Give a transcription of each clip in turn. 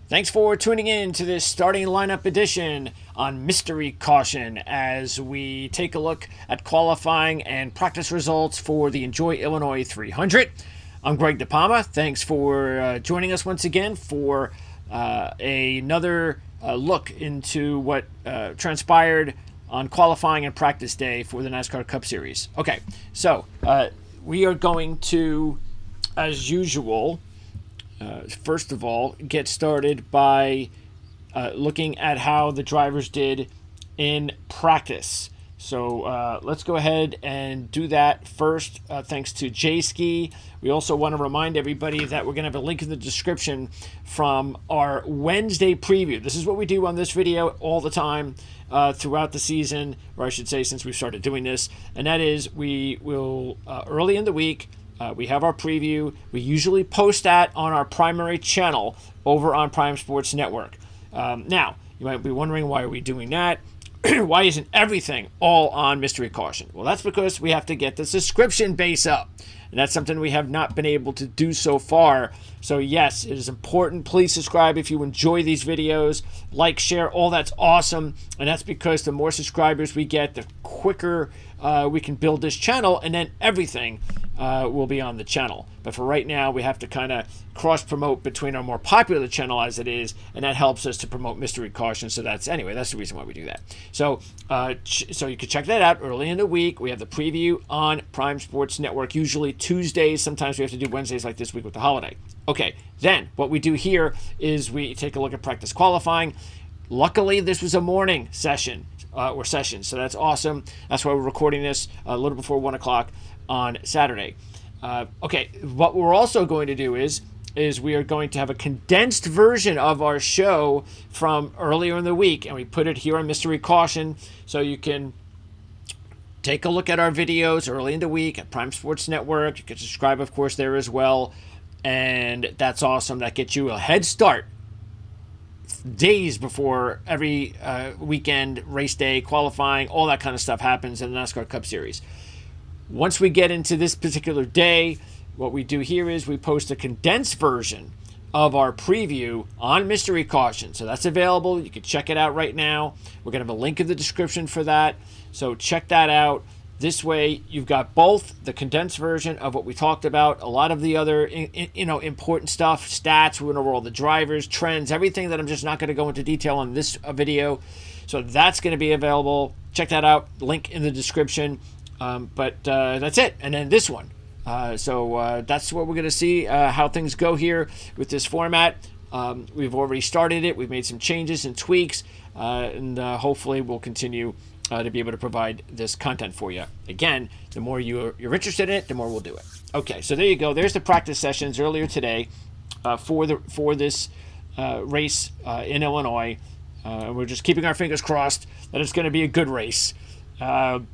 Thanks for tuning in to this starting lineup edition on Mystery Caution as we take a look at qualifying and practice results for the Enjoy Illinois 300. I'm Greg DePalma. Thanks for joining us once again for another look into what transpired on qualifying and practice day for the NASCAR Cup Series. Okay, so we are going to, as usual, first of all, get started by looking at how the drivers did in practice. So let's go ahead and do that first, thanks to J-Ski. We also want to remind everybody that we're going to have a link in the description from our Wednesday preview. This is what we do on this video all the time throughout the season, or I should say since we've started doing this, and that is we will, early in the week, we have our preview. We usually post that on our primary channel over on Prime Sports Network. Now, you might be wondering, why are we doing that? Why isn't everything all on Mystery Caution? Well, that's because we have to get the subscription base up. And that's something we have not been able to do so far. So yes, it is important. Please subscribe if you enjoy these videos. Like, share, all that's awesome. And that's because the more subscribers we get, the quicker we can build this channel. And then everything will be on the channel. But for right now, we have to kind of cross-promote between our more popular channel as it is, and that helps us to promote Mystery Caution. So that's the reason why we do that. So so you can check that out early in the week. We have the preview on Prime Sports Network, usually Tuesdays. Sometimes we have to do Wednesdays like this week with the holiday. Okay, then what we do here is we take a look at practice qualifying. Luckily, this was a morning session or session, so that's awesome. That's why we're recording this a little before 1 o'clock on Saturday. Okay, what we're also going to do is we are going to have a condensed version of our show from earlier in the week, and we put it here on Mystery Caution, so you can take a look at our videos early in the week at Prime Sports Network. You can subscribe, of course, there as well, and that's awesome. That gets you a head start days before every weekend, race day, qualifying, all that kind of stuff happens in the NASCAR Cup Series. Once we get into this particular day, what we do here is we post a condensed version of our preview on Mystery Caution. So that's available. You can check it out right now. We're going to have a link in the description for that. So check that out. This way, you've got both the condensed version of what we talked about, a lot of the other important stuff, stats, we went over all the drivers, trends, everything that I'm just not going to go into detail on this video. So that's going to be available. Check that out. Link in the description. But that's it. And then this one. So that's what we're going to see, how things go here with this format. We've already started it. We've made some changes and tweaks, and hopefully we'll continue to be able to provide this content for you. Again, the more you're interested in it, the more we'll do it. Okay, so there you go. There's the practice sessions earlier today for this race in Illinois. We're just keeping our fingers crossed that it's going to be a good race.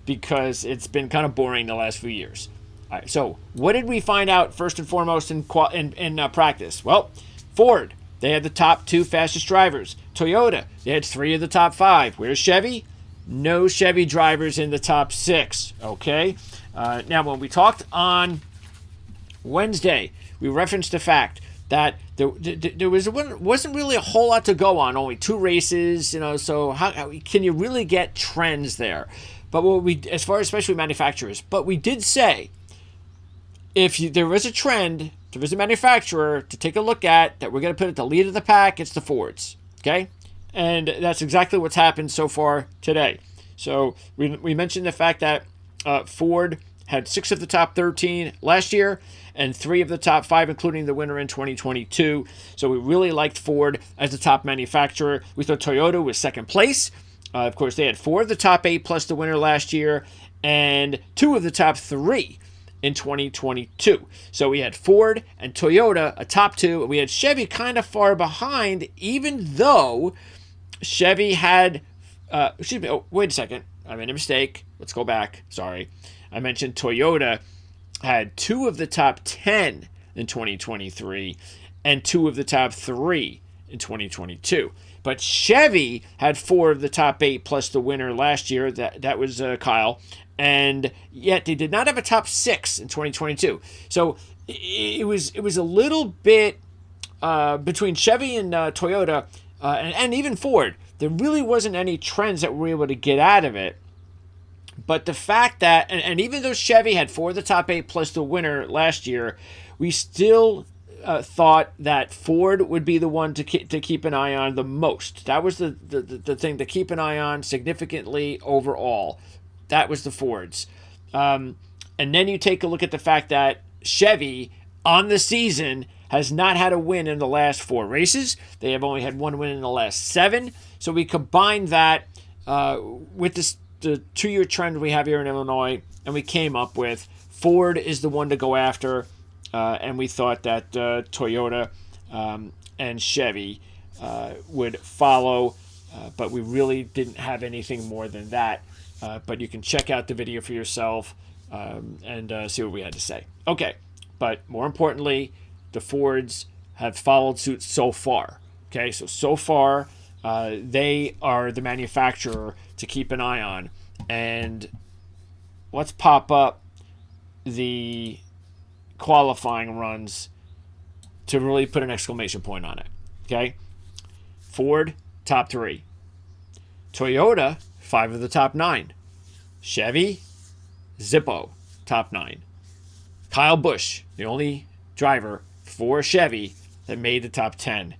Because it's been kind of boring the last few years. All right, so what did we find out first and foremost in practice? Well, Ford, they had the top 2 fastest drivers. Toyota, they had 3 of the top 5. Where's Chevy? No Chevy drivers in the top 6. Okay. Now, when we talked on Wednesday, we referenced the fact that there wasn't really a whole lot to go on, only 2 races, so how can you really get trends there? But as far as especially manufacturers, but we did say, if there is a trend, there is a manufacturer to take a look at that we're going to put at the lead of the pack, it's the Fords, okay? And that's exactly what's happened so far today. So we mentioned the fact that Ford had 6 of the top 13 last year, and 3 of the top 5, including the winner in 2022. So we really liked Ford as the top manufacturer. We thought Toyota was second place. Of course, they had 4 of the top 8 plus the winner last year, and 2 of the top 3 in 2022. So we had Ford and Toyota, a top 2, and we had Chevy kind of far behind, even though Chevy had, wait a second. I made a mistake. Let's go back. Sorry. I mentioned Toyota had 2 of the top 10 in 2023 and 2 of the top 3 in 2022. But Chevy had 4 of the top 8 plus the winner last year. That was Kyle. And yet they did not have a top 6 in 2022. So it was a little bit between Chevy and Toyota and even Ford, there really wasn't any trends that we were able to get out of it. But the fact that, and even though Chevy had 4 of the top 8 plus the winner last year, we still thought that Ford would be the one to keep an eye on the most. That was the thing to keep an eye on significantly overall. That was the Fords. And then you take a look at the fact that Chevy on the season has not had a win in the last 4 races. They have only had 1 win in the last 7. So we combined that with the 2-year trend we have here in Illinois, and we came up with Ford is the one to go after, and we thought that Toyota and Chevy would follow, but we really didn't have anything more than that. But you can check out the video for yourself and see what we had to say. Okay, but more importantly, the Fords have followed suit so far. Okay, so far, they are the manufacturer to keep an eye on. And let's pop up the qualifying runs to really put an exclamation point on it. Okay, Ford, top 3. Toyota, 5 of the top 9. Chevy, Zippo, top 9. Kyle Busch, the only driver for Chevy that made the top 10,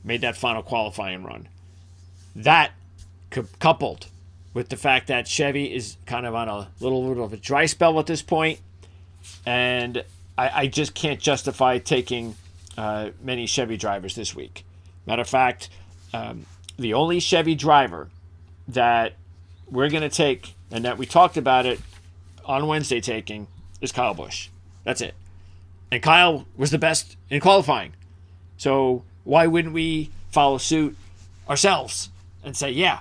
made that final qualifying run. That coupled with the fact that Chevy is kind of on a little bit of a dry spell at this point, and I just can't justify taking many Chevy drivers this week. Matter of fact, the only Chevy driver that we're going to take, and that we talked about it on Wednesday taking, is Kyle Busch. That's it. And Kyle was the best in qualifying. So why wouldn't we follow suit ourselves and say, yeah,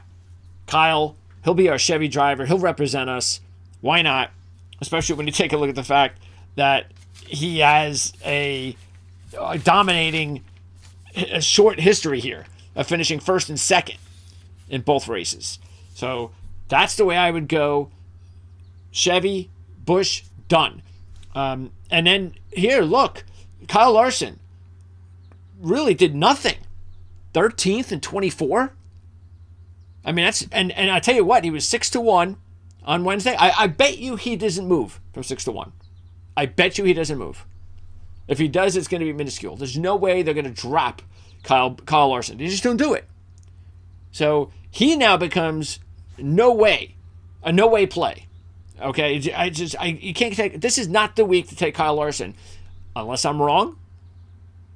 Kyle, he'll be our Chevy driver. He'll represent us. Why not? Especially when you take a look at the fact that he has a dominating, a short history here of finishing first and second in both races. So that's the way I would go. Chevy, Busch, done. And then here, look, Kyle Larson really did nothing. 13th and 24. I mean, that's and I tell you what, he was 6-1 on Wednesday. I bet you he doesn't move from 6-1. I bet you he doesn't move. If he does, it's going to be minuscule. There's no way they're going to drop Kyle Larson. They just don't do it. So he now becomes a no way play. Okay, you can't take. This is not the week to take Kyle Larson, unless I'm wrong,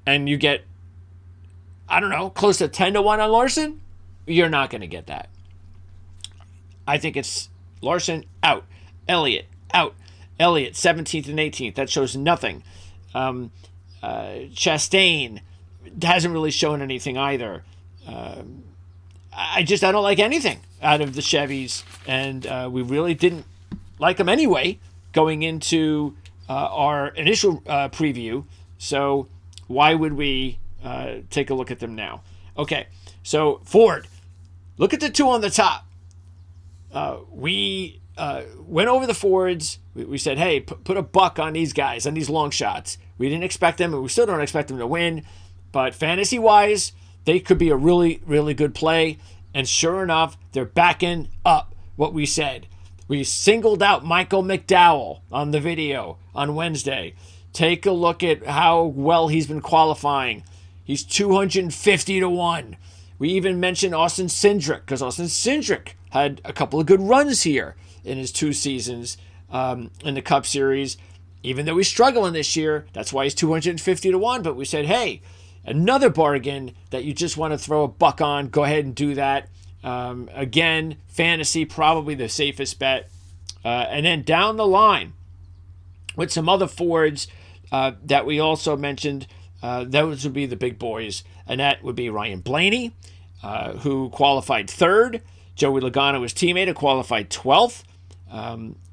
and you get, I don't know, close to 10-1 on Larson. You're not going to get that. I think it's Larson out, Elliott out, Elliott 17th and 18th. That shows nothing. Chastain hasn't really shown anything either. I don't like anything out of the Chevys, and we really didn't like them anyway going into our initial preview. So why would we take a look at them now? Okay, so Ford, look at the 2 on the top. We went over the Fords. We said, hey, put a buck on these guys, on these long shots. We didn't expect them, and we still don't expect them to win. But fantasy-wise, they could be a really, really good play. And sure enough, they're backing up what we said. We singled out Michael McDowell on the video on Wednesday. Take a look at how well he's been qualifying. He's 250-1. We even mentioned Austin Cindric, because Austin Cindric had a couple of good runs here in his 2 seasons in the Cup Series. Even though he's struggling this year, that's why he's 250-1. But we said, hey, another bargain that you just want to throw a buck on, go ahead and do that. Again, fantasy, probably the safest bet. And then down the line, with some other Fords that we also mentioned, those would be the big boys. And that would be Ryan Blaney, who qualified 3rd. Joey Logano, his teammate, who qualified 12th.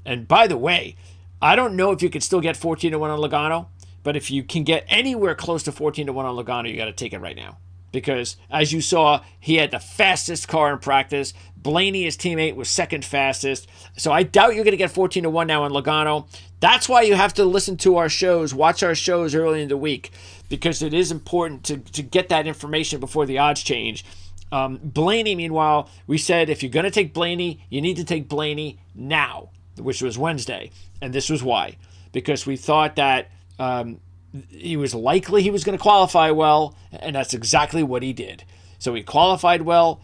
And by the way, I don't know if you could still get 14-1 on Logano, but if you can get anywhere close to 14-1 on Logano, you got to take it right now. Because, as you saw, he had the fastest car in practice. Blaney, his teammate, was second fastest. So I doubt you're going to get 14-1 now on Logano. That's why you have to listen to our shows, watch our shows early in the week. because it is important to get that information before the odds change. Blaney, meanwhile, we said if you're going to take Blaney, you need to take Blaney now, which was Wednesday. And this was why. Because we thought that he was likely he was going to qualify well, and that's exactly what he did. So he qualified well,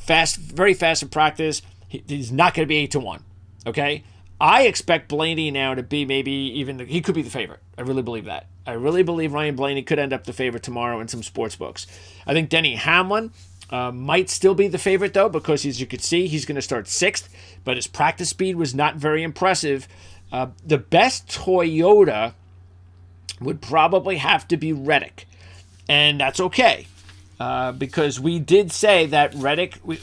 very fast in practice. He's not going to be 8-1, okay? I expect Blaney now to be maybe even, he could be the favorite. I really believe that. I really believe Ryan Blaney could end up the favorite tomorrow in some sports books. I think Denny Hamlin might still be the favorite, though, because as you could see, he's going to start 6th, but his practice speed was not very impressive. The best Toyota would probably have to be Reddick, and that's okay. Because we did say that Reddick, we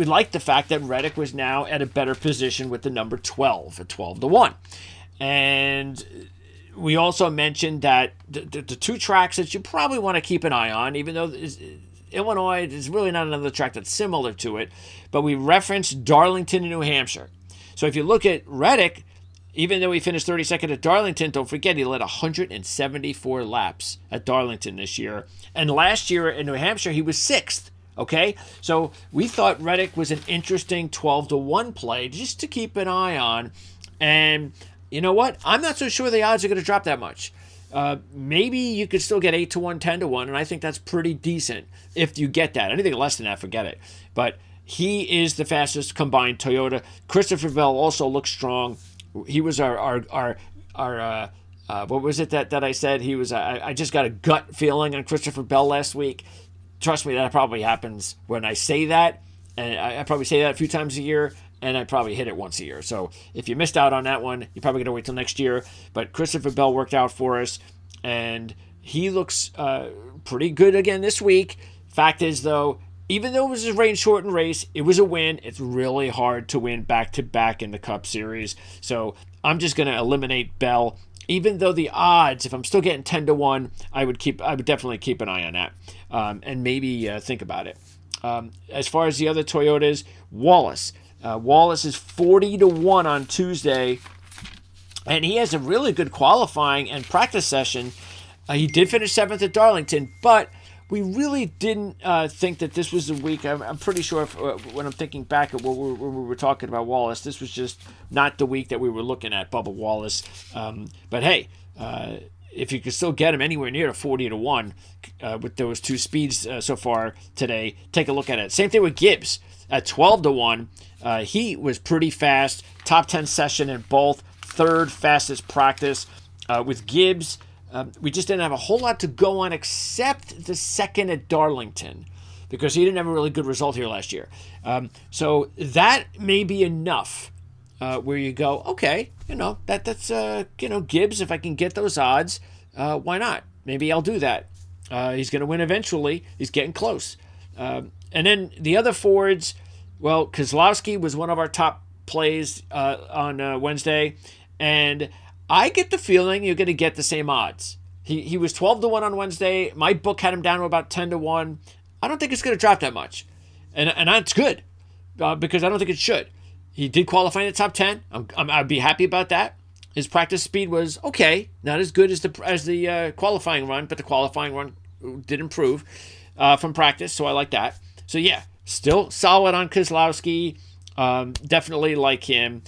liked the fact that Reddick was now at a better position with the number 12 at 12-1. And we also mentioned that the 2 tracks that you probably want to keep an eye on, even though Illinois is really not another track that's similar to it, but we referenced Darlington in New Hampshire. So if you look at Reddick, even though he finished 32nd at Darlington, don't forget he led 174 laps at Darlington this year. And last year in New Hampshire, he was 6th. Okay? So we thought Reddick was an interesting 12-1 play just to keep an eye on. And you know what? I'm not so sure the odds are going to drop that much. Maybe you could still get 8-1, 10-1, and I think that's pretty decent if you get that. Anything less than that, forget it. But he is the fastest combined Toyota. Christopher Bell also looks strong. He was our what was it that I said? He was, I just got a gut feeling on Christopher Bell last week. Trust me, that probably happens when I say that. And I probably say that a few times a year, and I probably hit it once a year. So if you missed out on that one, you're probably going to wait till next year. But Christopher Bell worked out for us, and he looks pretty good again this week. Fact is, though, even though it was a rain-shortened race, it was a win. It's really hard to win back-to-back in the Cup Series. So I'm just going to eliminate Bell. Even though the odds, if I'm still getting 10-1, I would definitely keep an eye on that and maybe think about it. As far as the other Toyotas, Wallace. Wallace is 40-1 on Tuesday, and he has a really good qualifying and practice session. He did finish 7th at Darlington, but we really didn't think that this was the week. I'm pretty sure when I'm thinking back at when we were talking about Wallace, this was just not the week that we were looking at Bubba Wallace. But hey, if you could still get him anywhere near to 40-1 with those 2 speeds so far today, take a look at it. Same thing with Gibbs at 12-1. He was pretty fast. Top 10 session in both. 3rd fastest practice. With Gibbs, we just didn't have a whole lot to go on except the 2nd at Darlington because he didn't have a really good result here last year. So that may be enough where you go, okay, that's Gibbs, if I can get those odds, why not? Maybe I'll do that. He's going to win eventually. He's getting close. And then the other Fords, well, Keselowski was one of our top plays on Wednesday, and I get the feeling you're going to get the same odds. He was 12-1 on Wednesday. My book had him down to about 10-1. I don't think it's going to drop that much. And that's good because I don't think it should. He did qualify in the top 10. I'd be happy about that. His practice speed was okay. Not as good as the qualifying run, but the qualifying run did improve from practice, so I like that. So, yeah, still solid on Keselowski. Definitely like him.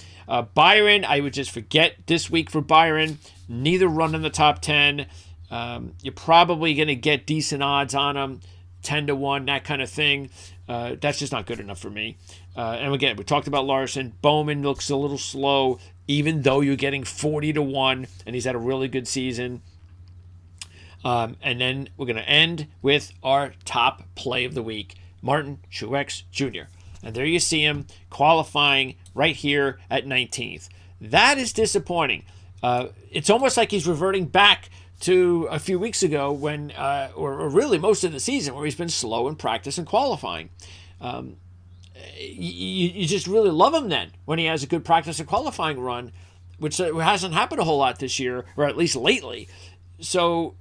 Byron, I would just forget this week for Byron. Neither run in the top 10. You're probably going to get decent odds on him, 10-1, that kind of thing. That's just not good enough for me. And again, we talked about Larson. Bowman looks a little slow, even though you're getting 40-1, and he's had a really good season. And then we're going to end with our top play of the week, Martin Truex Jr. And there you see him qualifying right here at 19th. That is disappointing. It's almost like he's reverting back to a few weeks ago when, or really most of the season, where he's been slow in practice and qualifying. You just really love him then when he has a good practice and qualifying run, which hasn't happened a whole lot this year, or at least lately. So,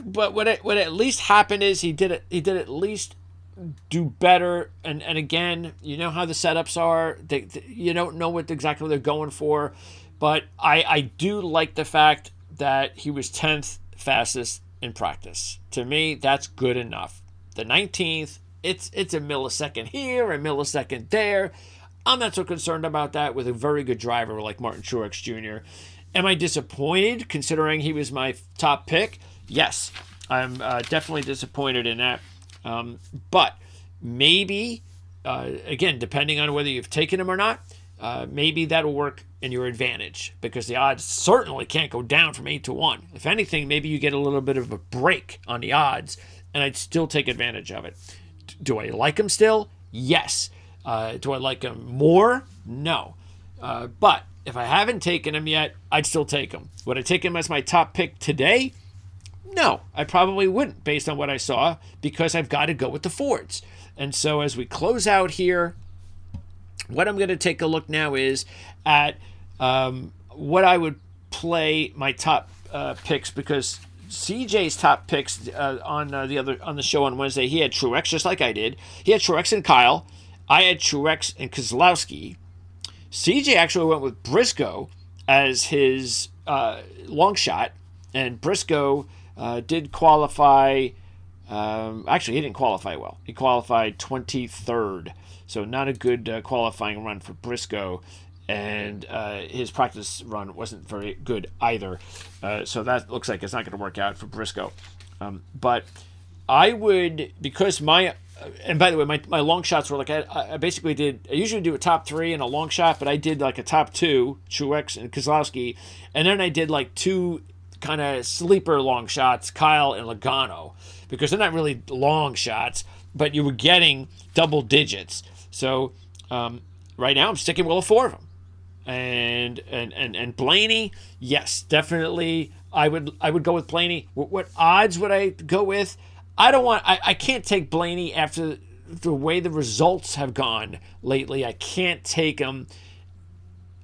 but what at least happened is he did at least do better, and again, you know how the setups are. You don't know what exactly they're going for, but I do like the fact that he was 10th fastest in practice. To me, that's good enough. The 19th, it's a millisecond here, a millisecond there. I'm not so concerned about that with a very good driver like Martin Truex Jr. Am I disappointed considering he was my top pick? Yes, I'm definitely disappointed in that. But maybe, again, depending on whether you've taken him or not, maybe that'll work in your advantage because the odds certainly can't go down from 8-1. If anything, maybe you get a little bit of a break on the odds, and I'd still take advantage of it. Do I like him still? Yes. Do I like him more? No. But if I haven't taken him yet, I'd still take him. Would I take him as my top pick today? No, I probably wouldn't based on what I saw because I've got to go with the Fords. And so as we close out here, what I'm going to take a look now is at what I would play my top picks because CJ's top picks on the show on Wednesday, he had Truex just like I did. He had Truex and Kyle. I had Truex and Keselowski. CJ actually went with Briscoe as his long shot, and Briscoe did qualify. Actually, he didn't qualify well. He qualified 23rd, so not a good qualifying run for Briscoe, and his practice run wasn't very good either. So that looks like it's not going to work out for Briscoe. But I would, because and by the way, my long shots were like, I usually do a top 3 and a long shot, but I did like a top 2, Truex and Keselowski, and then I did like 2 kind of sleeper long shots, Kyle and Logano, because they're not really long shots, but you were getting double digits. So right now I'm sticking with all 4 of them. And Blaney, yes, definitely I would go with Blaney. What odds would I go with? I can't take Blaney after the way the results have gone lately. I can't take him.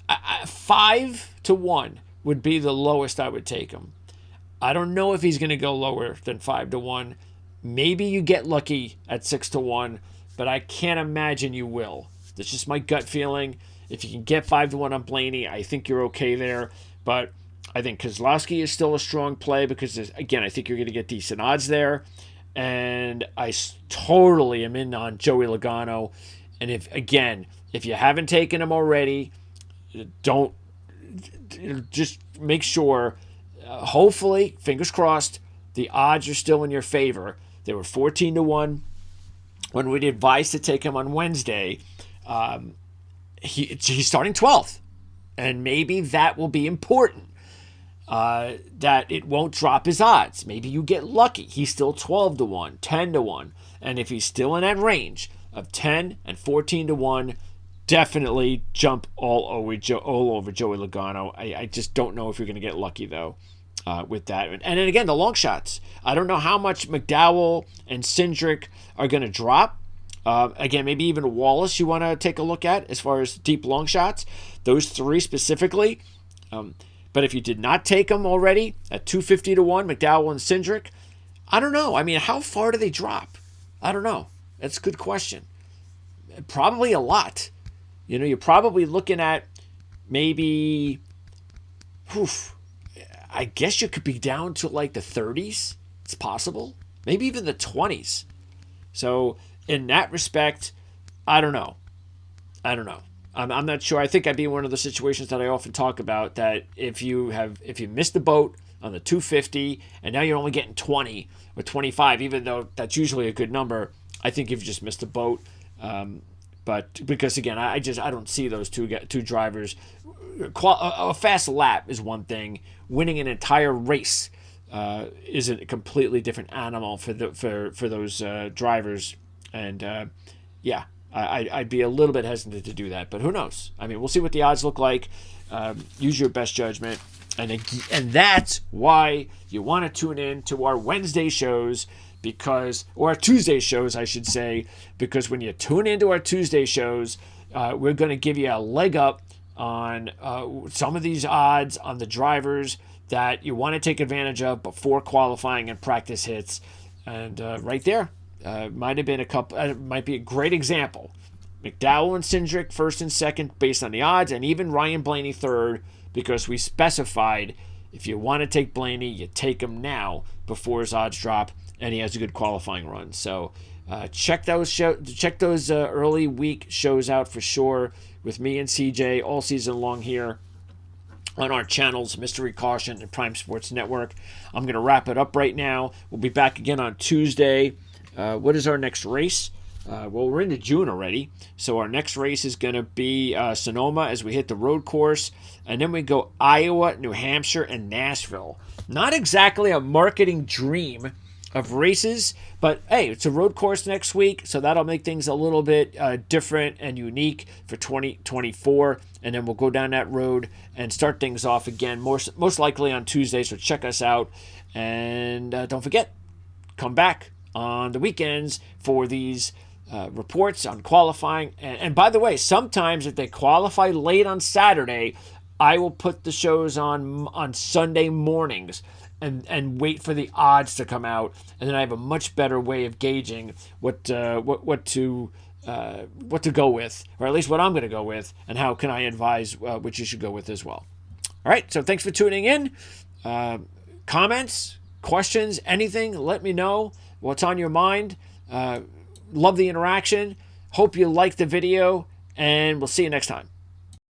5-1 would be the lowest I would take him. I don't know if he's going to go lower than 5-1. Maybe you get lucky at 6-1, but I can't imagine you will. That's just my gut feeling. If you can get 5-1 on Blaney, I think you're okay there. But I think Keselowski is still a strong play because, again, I think you're going to get decent odds there. And I totally am in on Joey Logano. And if you haven't taken him already, just make sure, hopefully, fingers crossed, the odds are still in your favor. They were 14-1 when we advised to take him on Wednesday. He's starting 12th, and maybe that will be important. That it won't drop his odds. Maybe you get lucky. He's still 12-1, 10-1. And if he's still in that range of 10 and 14-1, definitely jump all over Joey Logano. I just don't know if you're going to get lucky, though, with that. And then again, the long shots. I don't know how much McDowell and Cindric are going to drop. Again, maybe even Wallace you want to take a look at as far as deep long shots. Those 3 specifically. But if you did not take them already at 250-1, McDowell and Cindric, I don't know. I mean, how far do they drop? I don't know. That's a good question. Probably a lot. You're probably looking at maybe, I guess you could be down to like the 30s. It's possible. Maybe even the 20s. So in that respect, I don't know. I'm not sure. I think I'd be in one of the situations that I often talk about, that if you missed the boat on the 250 and now you're only getting 20 or 25, even though that's usually a good number, I think you've just missed the boat. But because again, I don't see those two drivers. A fast lap is one thing. Winning an entire race is a completely different animal for those drivers. And yeah. I'd be a little bit hesitant to do that, but who knows? I mean, we'll see what the odds look like. Use your best judgment, and that's why you want to tune in to our Wednesday shows or our Tuesday shows, I should say, because when you tune into our Tuesday shows, we're going to give you a leg up on some of these odds on the drivers that you want to take advantage of before qualifying and practice hits, and right there. Might be a great example. McDowell and Cindric first and second based on the odds, and even Ryan Blaney third, because we specified if you want to take Blaney, you take him now before his odds drop, and he has a good qualifying run. So check those early week shows out for sure with me and CJ all season long here on our channels, Mystery Caution and Prime Sports Network. I'm going to wrap it up right now. We'll be back again on Tuesday. What is our next race? Well, we're into June already, so our next race is going to be Sonoma as we hit the road course, and then we go Iowa, New Hampshire, and Nashville. Not exactly a marketing dream of races, but hey, it's a road course next week, so that'll make things a little bit different and unique for 2024, and then we'll go down that road and start things off again, most likely on Tuesday, so check us out, and don't forget, come back on the weekends for these reports on qualifying, and by the way, sometimes if they qualify late on Saturday, I will put the shows on Sunday mornings and wait for the odds to come out, and then I have a much better way of gauging what to go with, or at least what I'm going to go with, and how can I advise which you should go with as well. All right, so thanks for tuning in. Comments, questions, anything, let me know what's on your mind. Love the interaction. Hope you liked the video, and we'll see you next time.